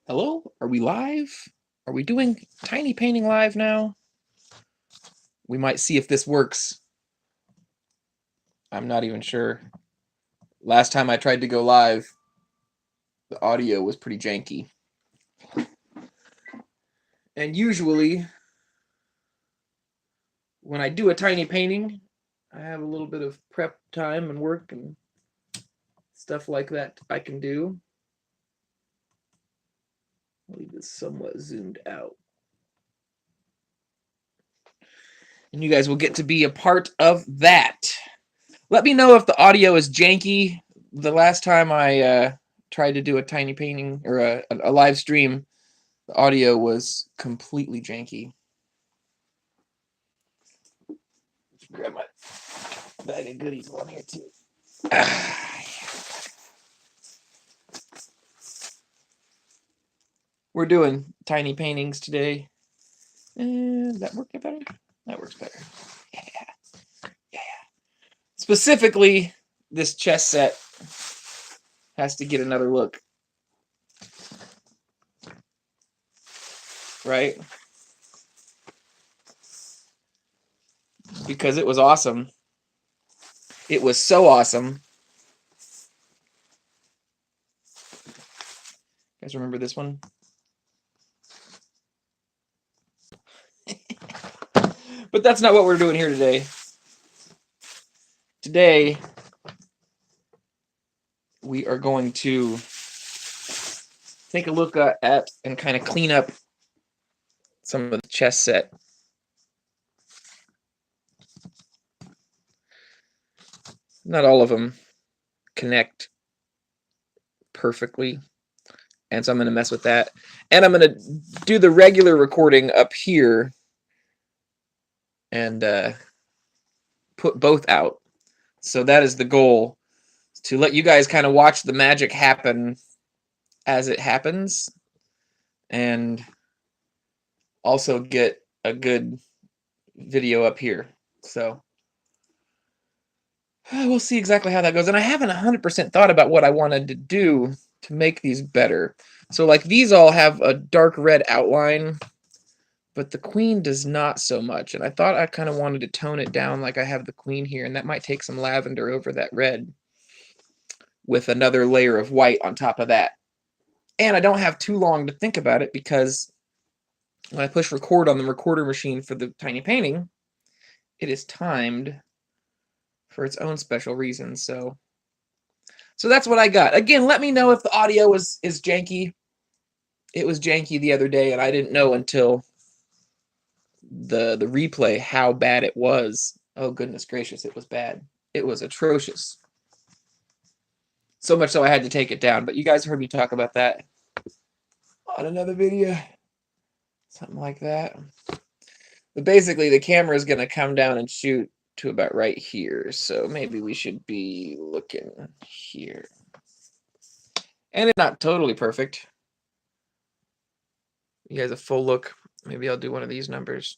Hello? Are we live? Are we doing tiny painting live now? We might see if this works. I'm not even sure. Last time I tried to go live, the audio was pretty janky. And usually, when I do a tiny painting, I have a little bit of prep time and work and stuff like that I can do. I'll leave this somewhat zoomed out. And you guys will get to be a part of that. Let me know if the audio is janky. The last time I tried to do a tiny painting or a live stream, the audio was completely janky. Grab my bag of goodies on here too. We're doing tiny paintings today. Does that work better? That works better. Yeah. Specifically, this chess set has to get another look. Right? Because it was awesome. It was so awesome. You guys remember this one? But that's not what we're doing here today. Today, we are going to take a look at and kind of clean up some of the chess set. Not all of them connect perfectly, and so I'm going to mess with that. And I'm going to do the regular recording up here and put both out. So that is the goal, to let you guys kind of watch the magic happen as it happens, and also get a good video up here. So we'll see exactly how that goes. And I haven't 100% thought about what I wanted to do to make these better. So like these all have a dark red outline, but the queen does not so much. And I thought I kind of wanted to tone it down like I have the queen here, and that might take some lavender over that red with another layer of white on top of that. And I don't have too long to think about it, because when I push record on the recorder machine for the tiny painting, it is timed for its own special reasons. So that's what I got. Again, let me know if the audio is janky. It was janky the other day, and I didn't know until the replay how bad it was. Oh, goodness gracious, it was bad. It was atrocious. So much so I had to take it down. But you guys heard me talk about that on another video. Something like that. But basically, the camera is going to come down and shoot to about right here. So maybe we should be looking here. And it's not totally perfect. You guys a full look. Maybe I'll do one of these numbers.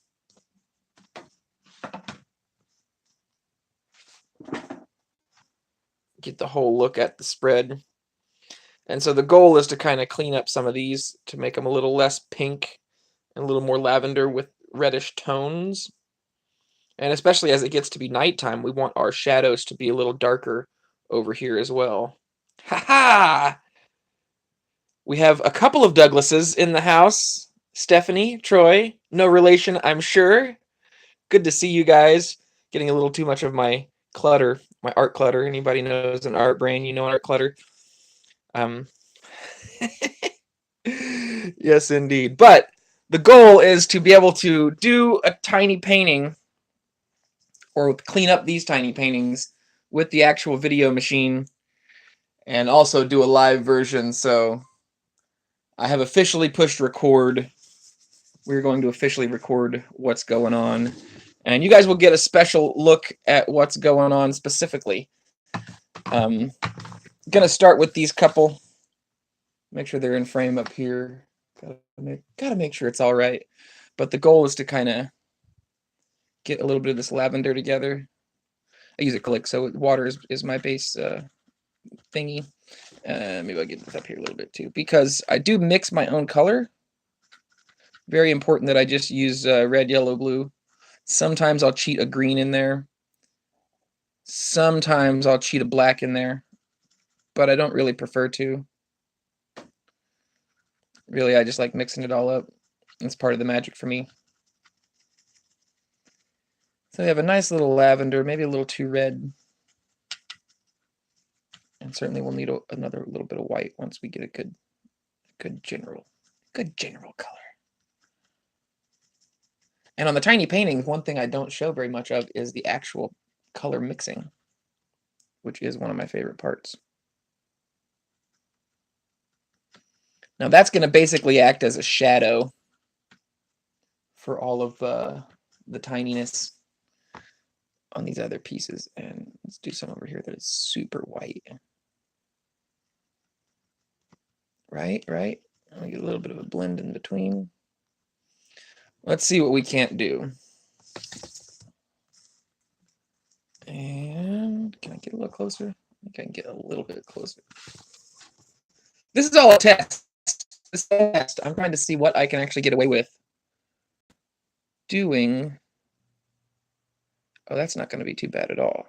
Get the whole look at the spread. And so the goal is to kind of clean up some of these to make them a little less pink and a little more lavender with reddish tones. And especially as it gets to be nighttime, we want our shadows to be a little darker over here as well. Ha-ha! We have a couple of Douglases in the house. Stephanie, Troy, no relation, I'm sure. Good to see you guys. Getting a little too much of my clutter, my art clutter. Anybody knows an art brain, you know an art clutter. Yes, indeed. But the goal is to be able to do a tiny painting, or clean up these tiny paintings with the actual video machine, and also do a live version. So I have officially pushed record. We're going to officially record what's going on, and you guys will get a special look at what's going on specifically. Gonna start with these couple. Make sure they're in frame up here. Gotta make sure it's all right. But the goal is to kind of get a little bit of this lavender together. I use acrylic, so water is my base thingy. Maybe I'll get this up here a little bit too, because I do mix my own color. Very important that I just use red, yellow, blue. Sometimes I'll cheat a green in there. Sometimes I'll cheat a black in there, but I don't really prefer to. Really, I just like mixing it all up. It's part of the magic for me. So we have a nice little lavender, maybe a little too red. And certainly we'll need another little bit of white once we get a good general color. And on the tiny paintings, one thing I don't show very much of is the actual color mixing, which is one of my favorite parts. Now that's going to basically act as a shadow for all of the tininess on these other pieces. And let's do some over here that is super white. Right. I'll get a little bit of a blend in between. Let's see what we can't do. And can I get a little closer? I think I can get a little bit closer. This is all a test. This is all a test. I'm trying to see what I can actually get away with doing. Oh, that's not going to be too bad at all.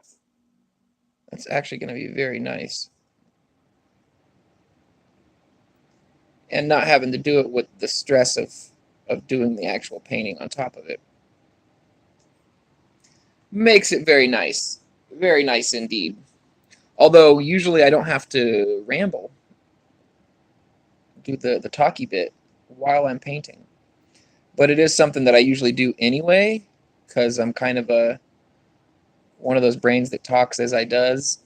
That's actually going to be very nice. And not having to do it with the stress of doing the actual painting on top of it. Makes it very nice. Very nice indeed. Although usually I don't have to ramble, do the talky bit while I'm painting. But it is something that I usually do anyway, because I'm kind of one of those brains that talks as I does,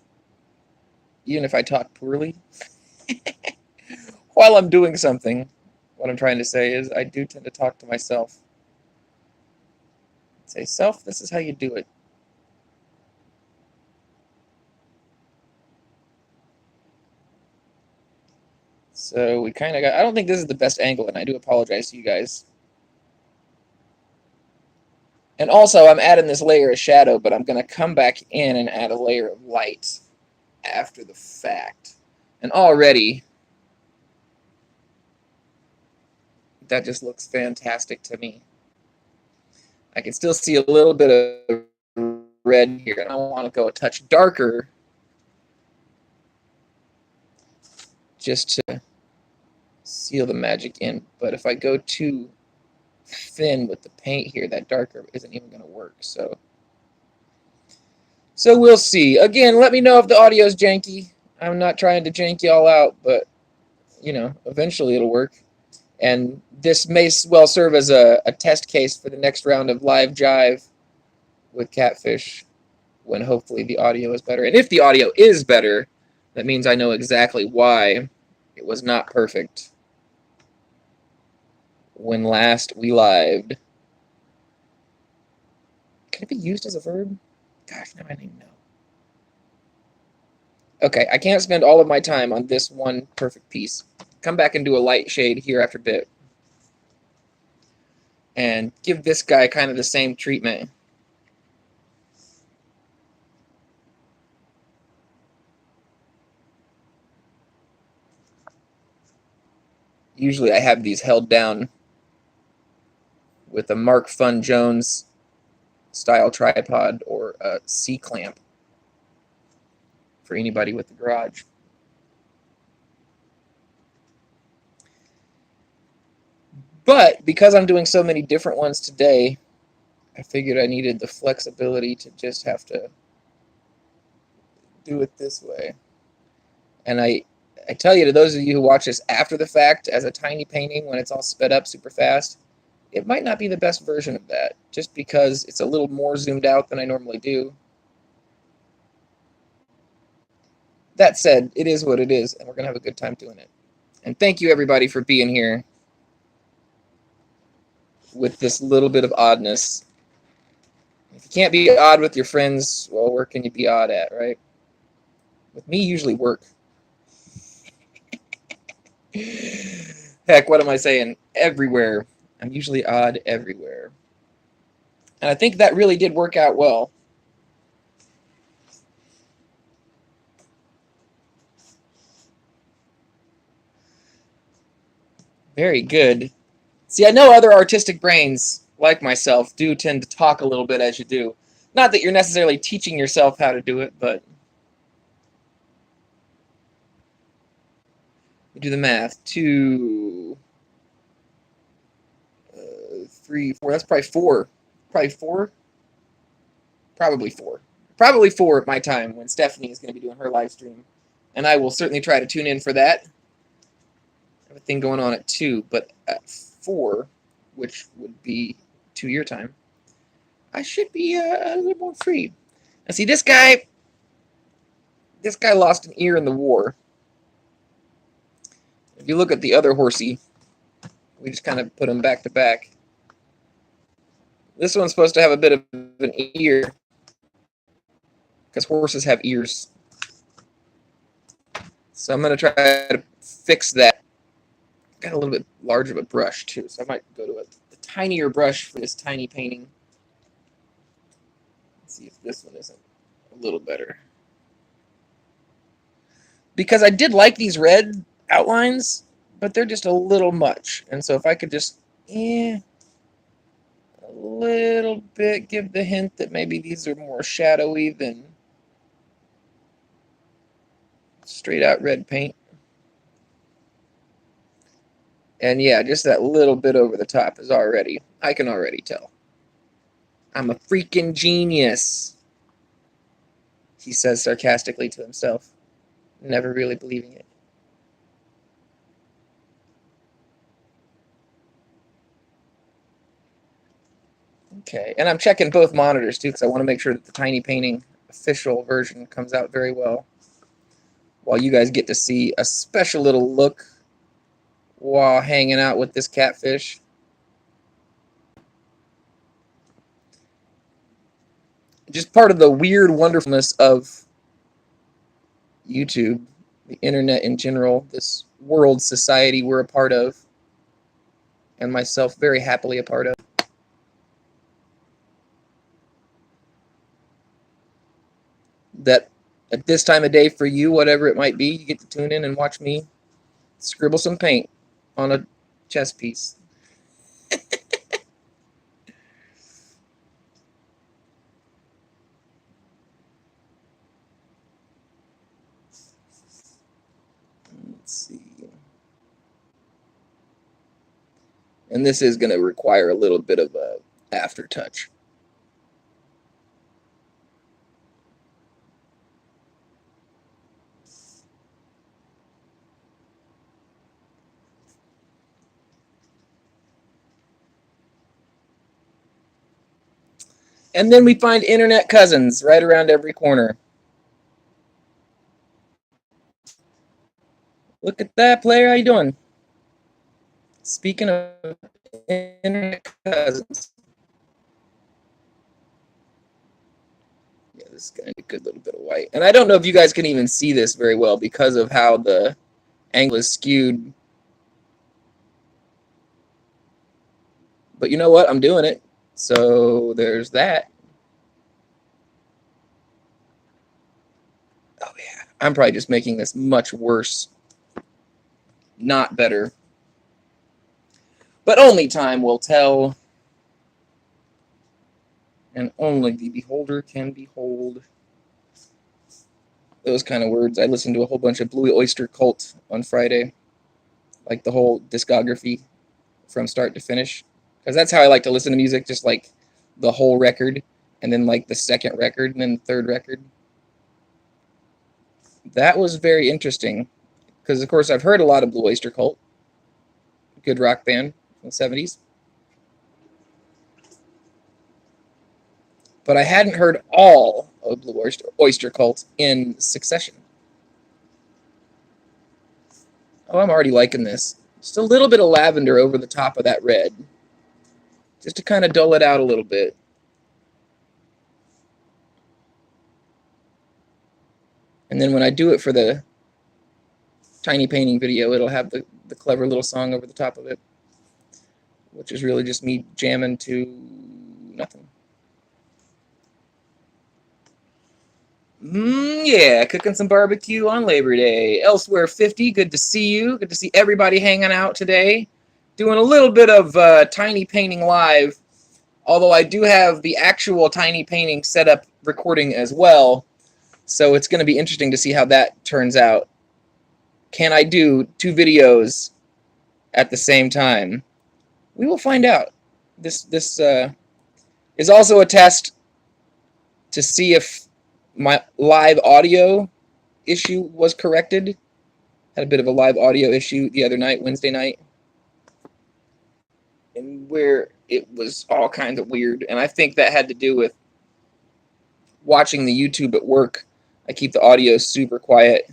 even if I talk poorly. While I'm doing something, what I'm trying to say is I do tend to talk to myself. Say, self, this is how you do it. So we kind of got, I don't think this is the best angle, and I do apologize to you guys. And also, I'm adding this layer of shadow, but I'm going to come back in and add a layer of light after the fact. And already, that just looks fantastic to me. I can still see a little bit of red here, and I want to go a touch darker just to seal the magic in. But if I go too thin with the paint here, that darker isn't even going to work. So we'll see. Again, let me know if the audio is janky. I'm not trying to jank y'all out, but you know, eventually it'll work. And this may well serve as a test case for the next round of live jive with Catfish, when hopefully the audio is better. And if the audio is better, that means I know exactly why it was not perfect when last we lived. Can it be used as a verb? Gosh, now I don't even know. Okay, I can't spend all of my time on this one perfect piece. Come back and do a light shade here after a bit. And give this guy kind of the same treatment. Usually I have these held down with a Mark Fun Jones style tripod or a C-clamp for anybody with the garage. But because I'm doing so many different ones today, I figured I needed the flexibility to just have to do it this way. And I tell you, to those of you who watch this after the fact as a tiny painting when it's all sped up super fast, it might not be the best version of that, just because it's a little more zoomed out than I normally do. That said, it is what it is, and we're going to have a good time doing it. And thank you, everybody, for being here with this little bit of oddness. If you can't be odd with your friends, well, where can you be odd at, right? With me, usually work. Heck, what am I saying? Everywhere. I'm usually odd everywhere. And I think that really did work out well. Very good. See, I know other artistic brains, like myself, do tend to talk a little bit as you do. Not that you're necessarily teaching yourself how to do it, but we do the math. 2, 3, 4. That's probably 4. Probably 4. Probably 4. Probably 4 at my time when Stephanie is going to be doing her live stream. And I will certainly try to tune in for that. I have a thing going on at 2, but at 4, which would be 2 your time, I should be a little more free. And see, this guy lost an ear in the war. If you look at the other horsey, we just kind of put them back to back. This one's supposed to have a bit of an ear, because horses have ears. So I'm going to try to fix that. Got a little bit larger of a brush, too, so I might go to a tinier brush for this tiny painting. Let's see if this one isn't a little better. Because I did like these red outlines, but they're just a little much. And so if I could just, a little bit, give the hint that maybe these are more shadowy than straight out red paint. And yeah, just that little bit over the top is already, I can already tell. I'm a freaking genius, he says sarcastically to himself, never really believing it. Okay, and I'm checking both monitors too, because I want to make sure that the Tiny Painting official version comes out very well, while you guys get to see a special little look while hanging out with this catfish. Just part of the weird wonderfulness of YouTube, the internet in general, this world society we're a part of, and myself very happily a part of. That at this time of day for you, whatever it might be, you get to tune in and watch me scribble some paint on a chess piece. Let's see. And this is going to require a little bit of a aftertouch. And then we find internet cousins right around every corner. Look at that, player. How you doing? Speaking of internet cousins. Yeah, this is going to be a good little bit of white. And I don't know if you guys can even see this very well because of how the angle is skewed. But you know what? I'm doing it. So there's that. Oh, yeah. I'm probably just making this much worse. Not better. But only time will tell. And only the beholder can behold. Those kind of words. I listened to a whole bunch of Blue Oyster Cult on Friday. Like the whole discography from start to finish. Because that's how I like to listen to music. Just like the whole record. And then like the second record. And then the third record. That was very interesting. Because, of course, I've heard a lot of Blue Oyster Cult. Good rock band from the 70s. But I hadn't heard all of Blue Oyster Cult in succession. Oh, I'm already liking this. Just a little bit of lavender over the top of that red. Just to kind of dull it out a little bit. And then when I do it for the Tiny Painting video, it'll have the clever little song over the top of it. Which is really just me jamming to nothing. Yeah, cooking some barbecue on Labor Day. Elsewhere 50, good to see you. Good to see everybody hanging out today. doing a little bit of tiny painting live, although I do have the actual tiny painting set up recording as well, so it's going to be interesting to see how that turns out. Can I do 2 videos at the same time? We will find out. This is also a test to see if my live audio issue was corrected. Had a bit of a live audio issue the other night, Wednesday night, and where it was all kinds of weird. And I think that had to do with watching the YouTube at work. I keep the audio super quiet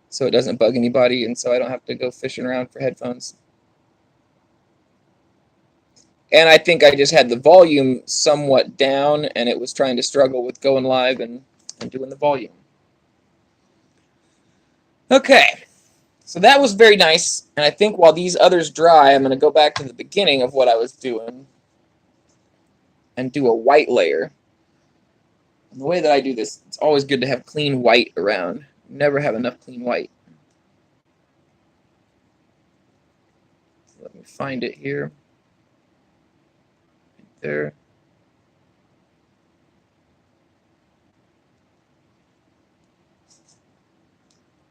so it doesn't bug anybody, and so I don't have to go fishing around for headphones. And I think I just had the volume somewhat down, and it was trying to struggle with going live and doing the volume. Okay, so that was very nice, and I think while these others dry, I'm going to go back to the beginning of what I was doing and do a white layer. And the way that I do this, it's always good to have clean white around. Never have enough clean white. So let me find it here. Right there.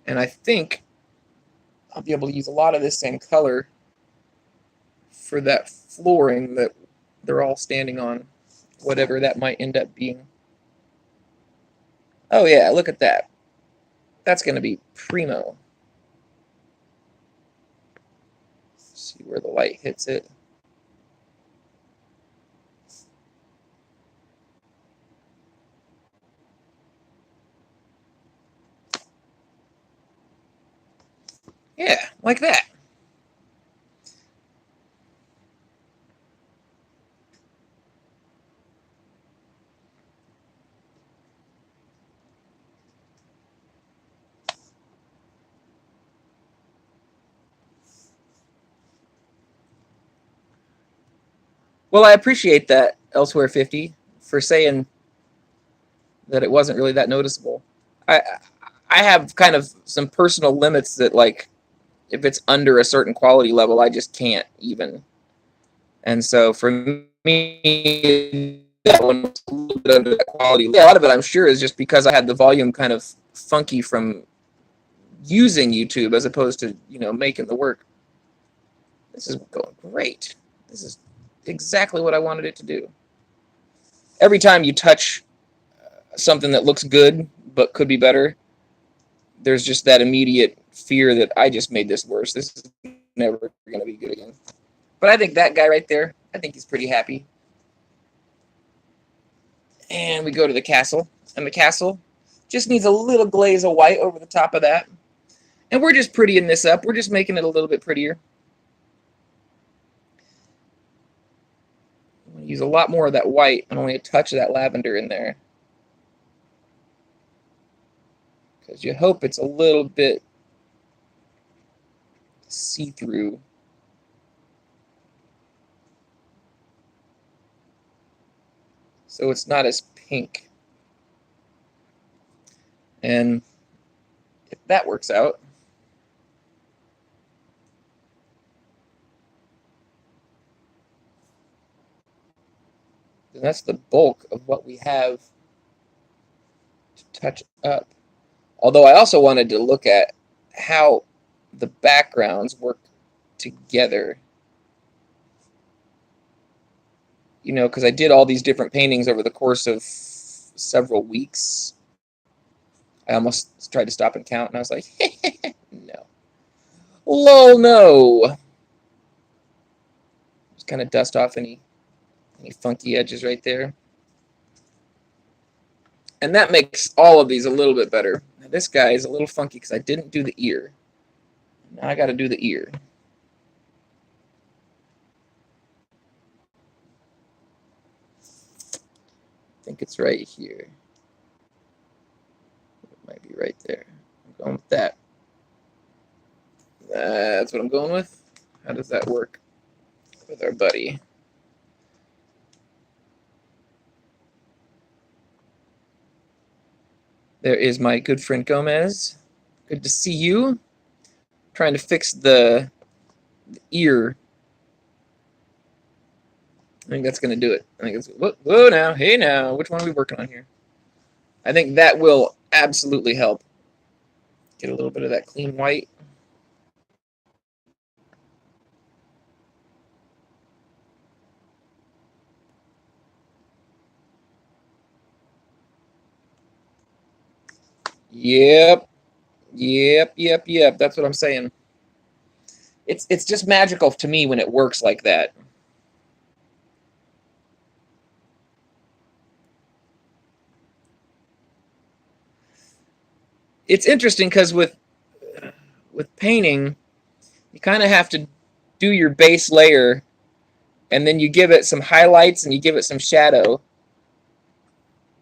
And I think I'll be able to use a lot of this same color for that flooring that they're all standing on, whatever that might end up being. Oh yeah, look at that. That's going to be primo. See where the light hits it. Yeah, like that. Well, I appreciate that, Elsewhere 50, for saying that it wasn't really that noticeable. I I have kind of some personal limits that, like, if it's under a certain quality level, I just can't even. And so for me, that one was a little bit under that quality. Yeah, a lot of it, I'm sure, is just because I had the volume kind of funky from using YouTube as opposed to, making the work. This is going great. This is exactly what I wanted it to do. Every time you touch something that looks good but could be better, there's just that immediate fear that I just made this worse. This is never going to be good again. But I think that guy right there, I think he's pretty happy. And we go to the castle. And the castle just needs a little glaze of white over the top of that. And we're just prettying this up. We're just making it a little bit prettier. I'm going to use a lot more of that white and only a touch of that lavender in there. Because you hope it's a little bit see-through. So it's not as pink. And if that works out, then that's the bulk of what we have to touch up. Although I also wanted to look at how the backgrounds work together. Because I did all these different paintings over the course of several weeks. I almost tried to stop and count, and I was like, no. Lol, no. Just kind of dust off any funky edges right there. And that makes all of these a little bit better. Now, this guy is a little funky because I didn't do the ear. Now I got to do the ear. I think it's right here. It might be right there. I'm going with that. That's what I'm going with. How does that work with our buddy? There is my good friend Gomez. Good to see you. Trying to fix the ear I think that's going to do it. I think it's, whoa now, hey now, which one are we working on here? I think that will absolutely help. Get a little bit of that clean white. Yep. Yep. That's what I'm saying. It's just magical to me when it works like that. It's interesting because with painting, you kind of have to do your base layer, and then you give it some highlights and you give it some shadow,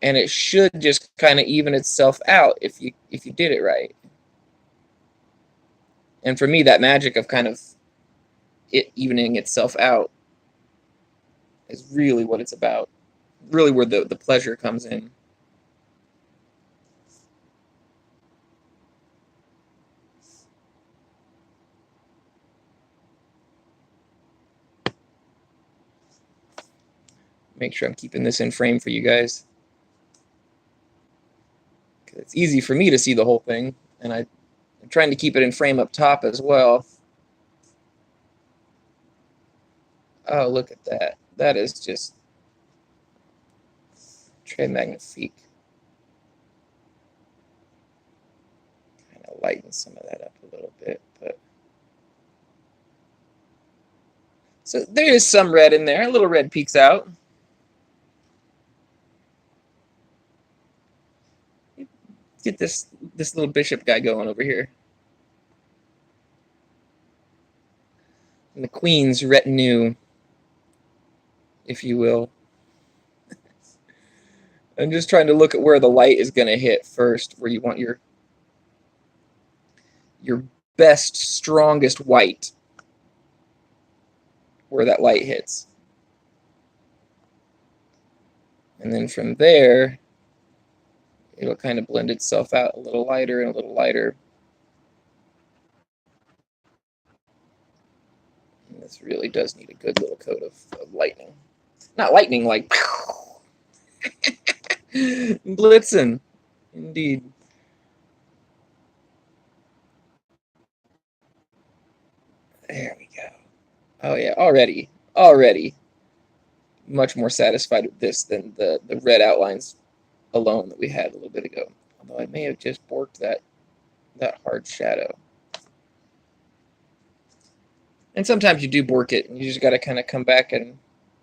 and it should just kind of even itself out if you did it right. And for me, that magic of kind of it evening itself out is really what it's about. Really where the pleasure comes in. Make sure I'm keeping this in frame for you guys. It's easy for me to see the whole thing, and I'm trying to keep it in frame up top as well. Oh, look at that. That is just très magnifique. Kind of lighten some of that up a little bit, but so there is some red in there. A little red peeks out. Get this little bishop guy going over here. And the queen's retinue, if you will. I'm just trying to look at where the light is going to hit first, where you want your best, strongest white, where that light hits. And then from there, it'll kind of blend itself out a little lighter and a little lighter. And this really does need a good little coat of lightning. Not lightning, like blitzen, indeed. There we go. Oh yeah, already much more satisfied with this than the red outlines alone that we had a little bit ago. Although I may have just borked that hard shadow. And sometimes you do bork it, and you just got to kind of come back and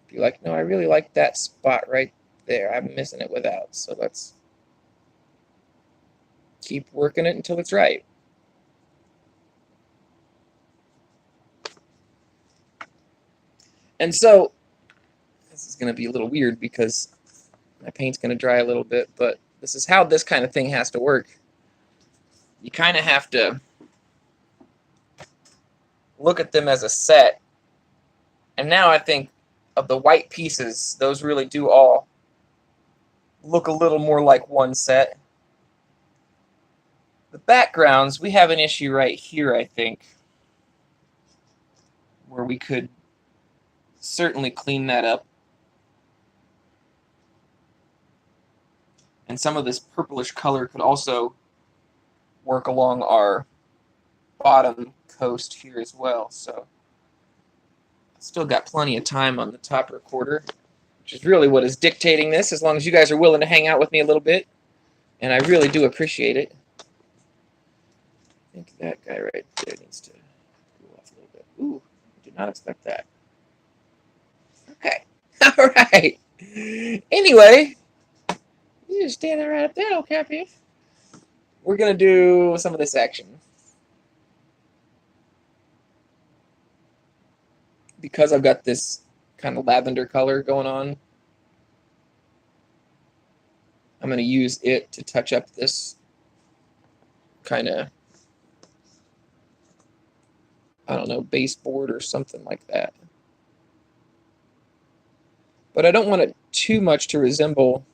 be like, no, I really like that spot right there. I'm missing it without. So let's keep working it until it's right. And so this is going to be a little weird because my paint's going to dry a little bit, but this is how this kind of thing has to work. You kind of have to look at them as a set. And now I think of the white pieces, those really do all look a little more like one set. The backgrounds, we have an issue right here, I think, where we could certainly clean that up. And some of this purplish color could also work along our bottom coast here as well. So still got plenty of time on the top recorder, which is really what is dictating this, as long as you guys are willing to hang out with me a little bit. And I really do appreciate it. I think that guy right there needs to cool off a little bit. Ooh, did not expect that. Okay. All right. Anyway, you just standing right up there, okay, Cappy. We're going to do some of this action. Because I've got this kind of lavender color going on, I'm going to use it to touch up this kind of, I don't know, baseboard or something like that. But I don't want it too much to resemble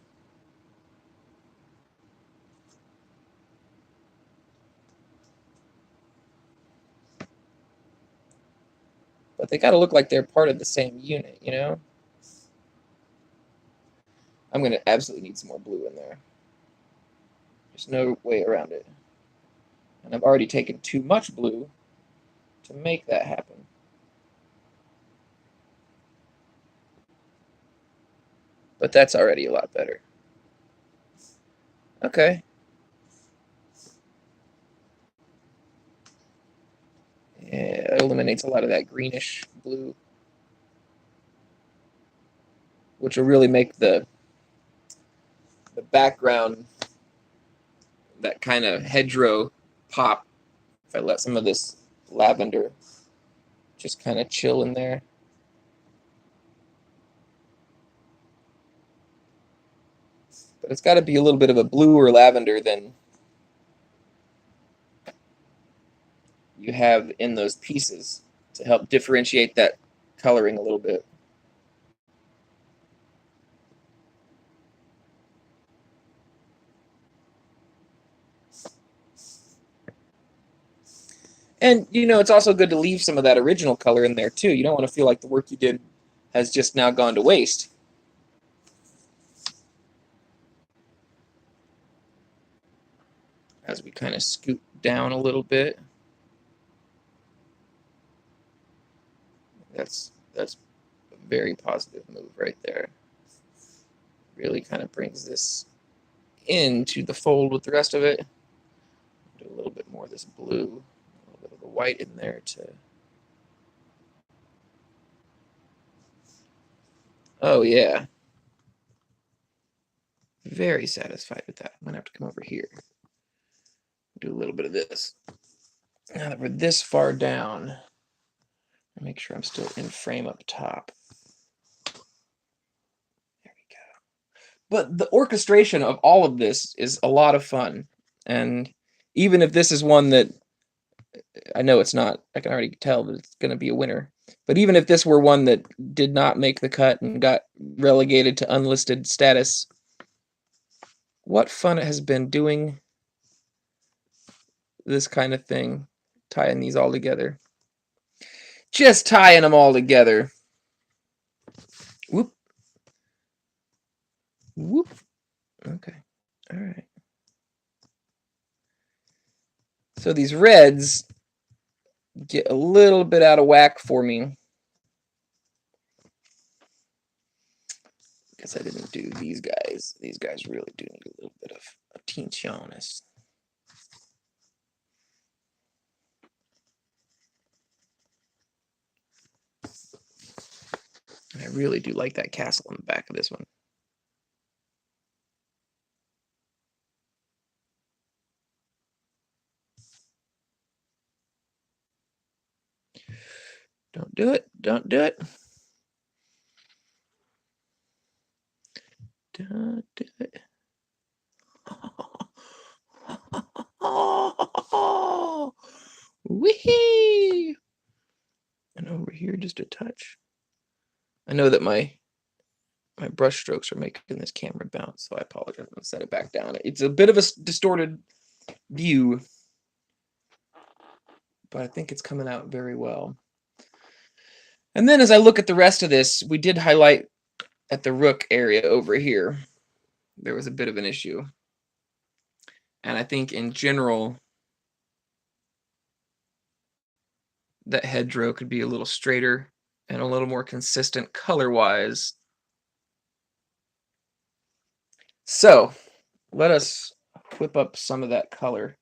but they got to look like they're part of the same unit, you know? I'm going to absolutely need some more blue in there. There's no way around it. And I've already taken too much blue to make that happen. But that's already a lot better. Okay. Yeah, it eliminates a lot of that greenish blue, which will really make the background, that kind of hedgerow pop, if I let some of this lavender just kind of chill in there. But it's got to be a little bit of a bluer lavender than you have in those pieces to help differentiate that coloring a little bit. And, you know, it's also good to leave some of that original color in there, too. You don't want to feel like the work you did has just now gone to waste. As we kind of scoot down a little bit. That's a very positive move right there. Really kind of brings this into the fold with the rest of it. Do a little bit more of this blue, a little bit of the white in there to... Oh, yeah. Very satisfied with that. I'm going to have to come over here. Do a little bit of this. Now that we're this far down, make sure I'm still in frame up top. There we go. But the orchestration of all of this is a lot of fun. And even if this is one that I know it's not, I can already tell that it's going to be a winner. But even if this were one that did not make the cut and got relegated to unlisted status, what fun it has been doing this kind of thing, tying these all together. Just tying them all together. Whoop. Whoop. Okay. All right. So these reds get a little bit out of whack for me. Because I didn't do these guys. These guys really do need a little bit of attention. And I really do like that castle on the back of this one. Don't do it. Don't do it. Don't do it. Wee! And over here, just a touch. I know that my brush strokes are making this camera bounce, so I apologize. I'm going to set it back down. It's a bit of a distorted view, but I think it's coming out very well. And then as I look at the rest of this, we did highlight at the rook area over here. There was a bit of an issue. And I think in general, that hedgerow could be a little straighter and a little more consistent color-wise. So let us whip up some of that color,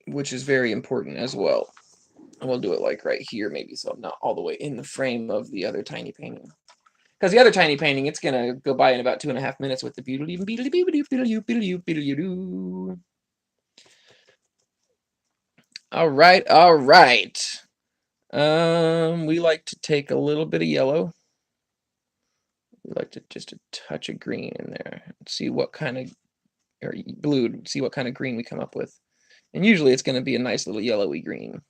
which is very important as well. And we'll do it like right here, maybe, so I'm not all the way in the frame of the other tiny painting. Because the other tiny painting, it's going to go by in about 2.5 minutes with the beetle. All right, all right. We like to take a little bit of yellow. We like to just a touch of green in there and see what kind of, or blue, see what kind of green we come up with. And usually it's going to be a nice little yellowy green.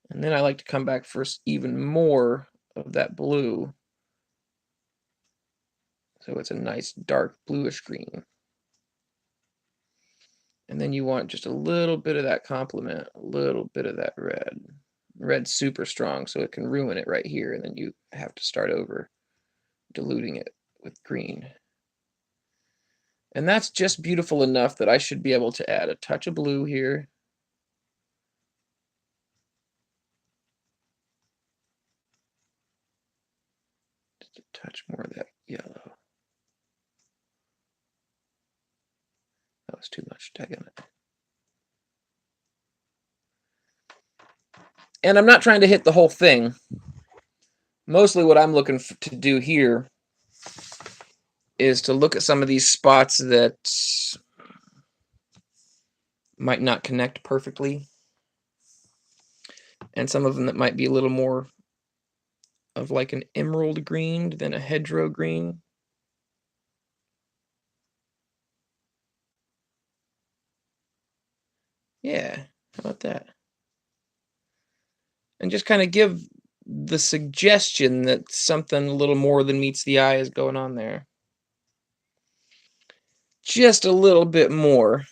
And then I like to come back for even more of that blue. So it's a nice dark bluish green. And then you want just a little bit of that complement, a little bit of that red. Red's super strong, so it can ruin it right here, and then you have to start over. diluting it with green. And that's just beautiful enough that I should be able to add a touch of blue here. Just a touch more of that yellow. That was too much, daggone it. And I'm not trying to hit the whole thing. Mostly what I'm looking to do here is to look at some of these spots that might not connect perfectly, and some of them that might be a little more of like an emerald green than a hedgerow green. Yeah, how about that? And just kind of give the suggestion that something a little more than meets the eye is going on there. Just a little bit more.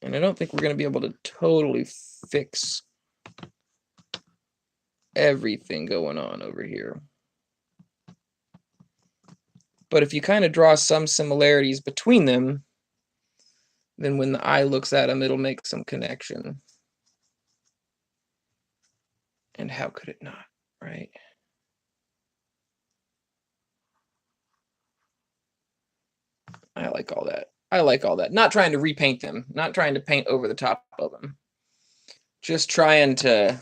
And I don't think we're going to be able to totally fix everything going on over here. But if you kind of draw some similarities between them, then when the eye looks at them, it'll make some connection. And how could it not, right? I like all that. I like all that. Not trying to repaint them, not trying to paint over the top of them. Just trying to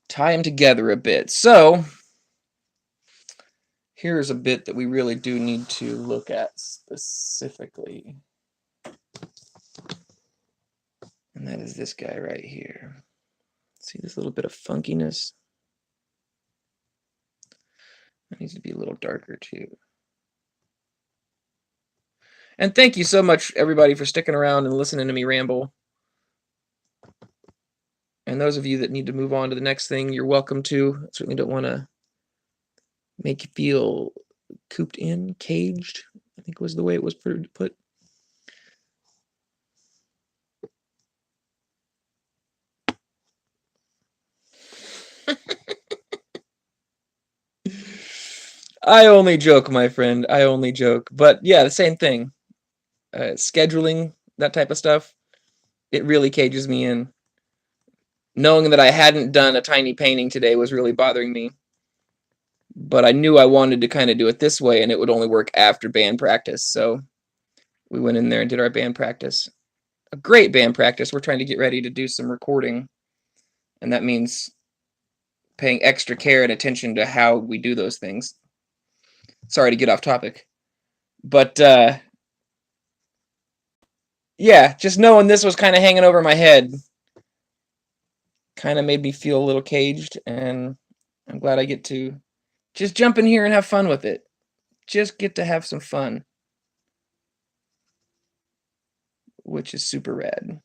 tie them together a bit. So here's a bit that we really do need to look at specifically. And that is this guy right here. See this little bit of funkiness? It needs to be a little darker too. And thank you so much, everybody, for sticking around and listening to me ramble. And those of you that need to move on to the next thing, you're welcome to. I certainly don't want to make you feel cooped in, caged, I think was the way it was put. I only joke, my friend. I only joke. But yeah, the same thing. Scheduling, that type of stuff, it really cages me in. Knowing that I hadn't done a tiny painting today was really bothering me. But I knew I wanted to kind of do it this way, and it would only work after band practice. So we went in there and did our band practice. A great band practice. We're trying to get ready to do some recording. And that means paying extra care and attention to how we do those things. Sorry to get off topic. But yeah, just knowing this was kind of hanging over my head kind of made me feel a little caged, and I'm glad I get to just jump in here and have fun with it. Just get to have some fun, which is super rad.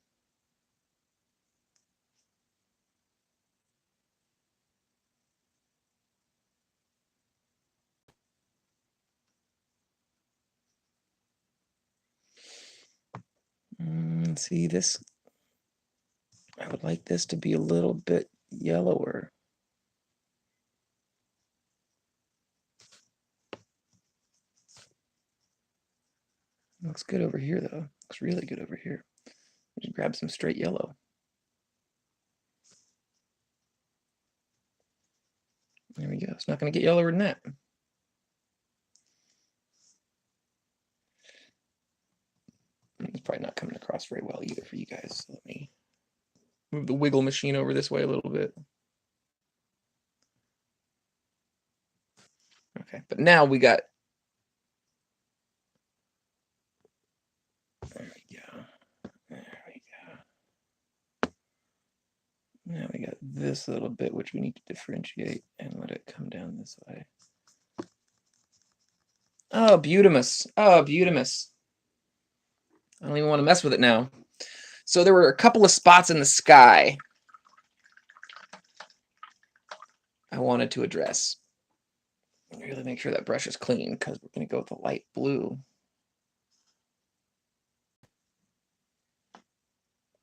See this? I would like this to be a little bit yellower. Looks good over here, though. Looks really good over here. Just grab some straight yellow. There we go. It's not going to get yellower than that. It's probably not coming across very well either for you guys. So let me move the wiggle machine over this way a little bit. Okay, but now we got... There we go. There we go. Now we got this little bit, which we need to differentiate and let it come down this way. Oh, beautimus. Oh, beautimus. I don't even want to mess with it now. So there were a couple of spots in the sky I wanted to address. Really make sure that brush is clean, because we're going to go with the light blue.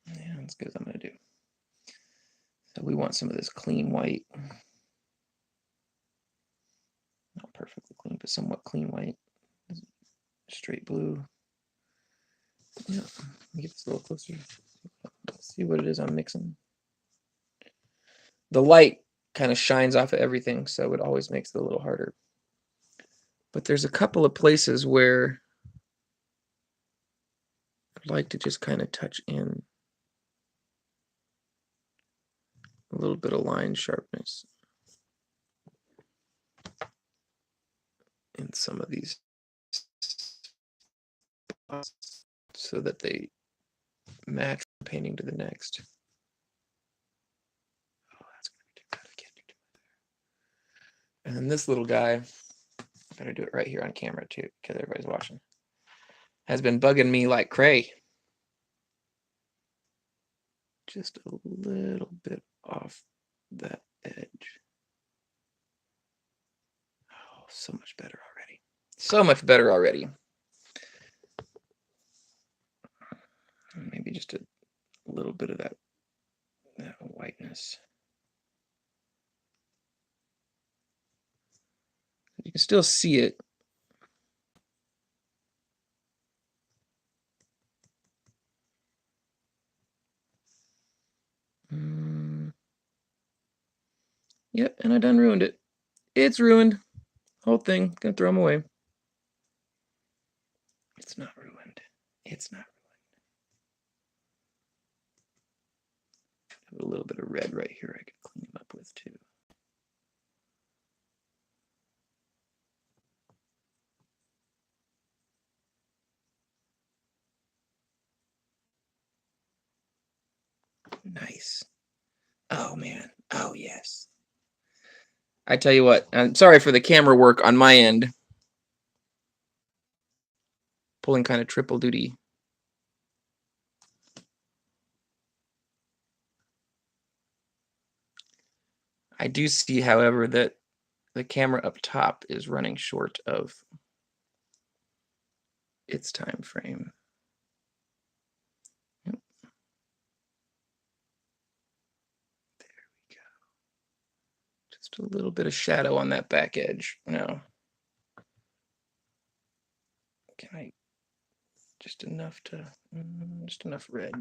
Yeah, that's good as I'm going to do. So we want some of this clean white. Not perfectly clean, but somewhat clean white. Straight blue. Yeah, let me get this a little closer. Let's see what it is I'm mixing. The light kind of shines off of everything, so it always makes it a little harder. But there's a couple of places where I'd like to just kind of touch in a little bit of line sharpness in some of these spots so that they match from painting to the next. Oh, that's gonna be too bad. I can't do too much. And then this little guy, I better do it right here on camera too, because everybody's watching, has been bugging me like cray. Just a little bit off that edge. Oh, so much better already. So much better already. Maybe just a little bit of that whiteness. You can still see it. Yep, and I done ruined it. It's ruined. Whole thing. Gonna throw them away. It's not ruined. It's not ruined. Have a little bit of red right here I could clean them up with too. Nice. Oh man. Oh yes. I tell you what, I'm sorry for the camera work on my end. Pulling kind of triple duty. I do see, however, that the camera up top is running short of its time frame. Yep. There we go. Just a little bit of shadow on that back edge. No. Can I just enough red.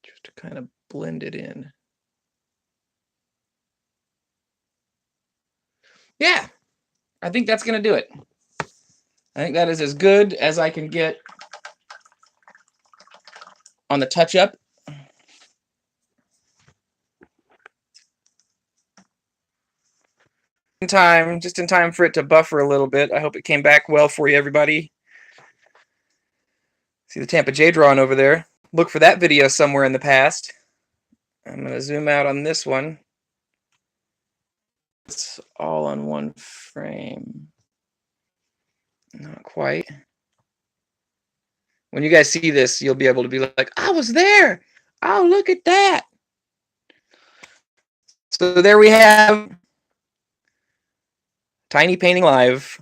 Just to kind of blend it in. Yeah, I think that's going to do it. I think that is as good as I can get on the touch-up. Just in time for it to buffer a little bit. I hope it came back well for you, everybody. See the Tampa J drawing over there. Look for that video somewhere in the past. I'm going to zoom out on this one. It's all on one frame. Not quite. When you guys see this, you'll be able to be like, I was there. Oh, look at that. So there we have Tiny Painting Live.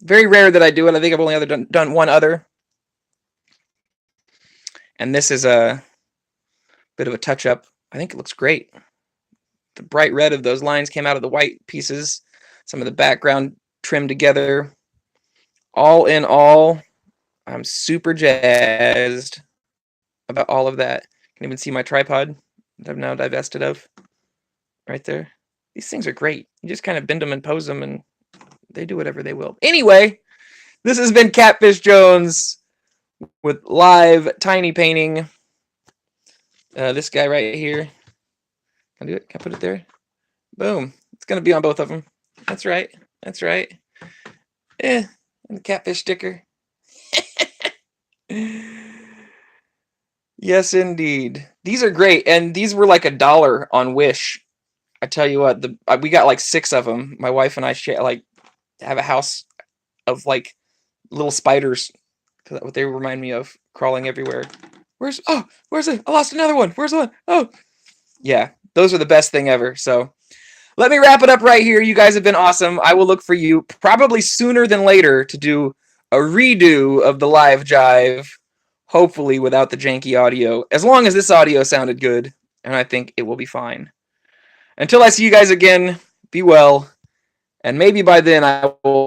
Very rare that I do it. I think I've only done one other. And this is a bit of a touch-up. I think it looks great. The bright red of those lines came out of the white pieces. Some of the background trimmed together. All in all, I'm super jazzed about all of that. You can even see my tripod that I've now divested of right there. These things are great. You just kind of bend them and pose them, and they do whatever they will. Anyway, this has been Catfish Jones with live tiny painting. This guy right here. Can I do it? Can I put it there? Boom. It's going to be on both of them. That's right. That's right. And the catfish sticker. Yes, indeed. These are great. And these were like $1 on Wish. I tell you what, we got like 6 of them. My wife and I have a house of like little spiders. Because that's what they remind me of, crawling everywhere. Where's it? I lost another one. Where's the one? Oh, yeah. Those are the best thing ever. So let me wrap it up right here. You guys have been awesome. I will look for you probably sooner than later to do a redo of the live jive hopefully without the janky audio, as long as this audio sounded good, and I think it will be fine. Until I see you guys again, be well, and maybe by then I will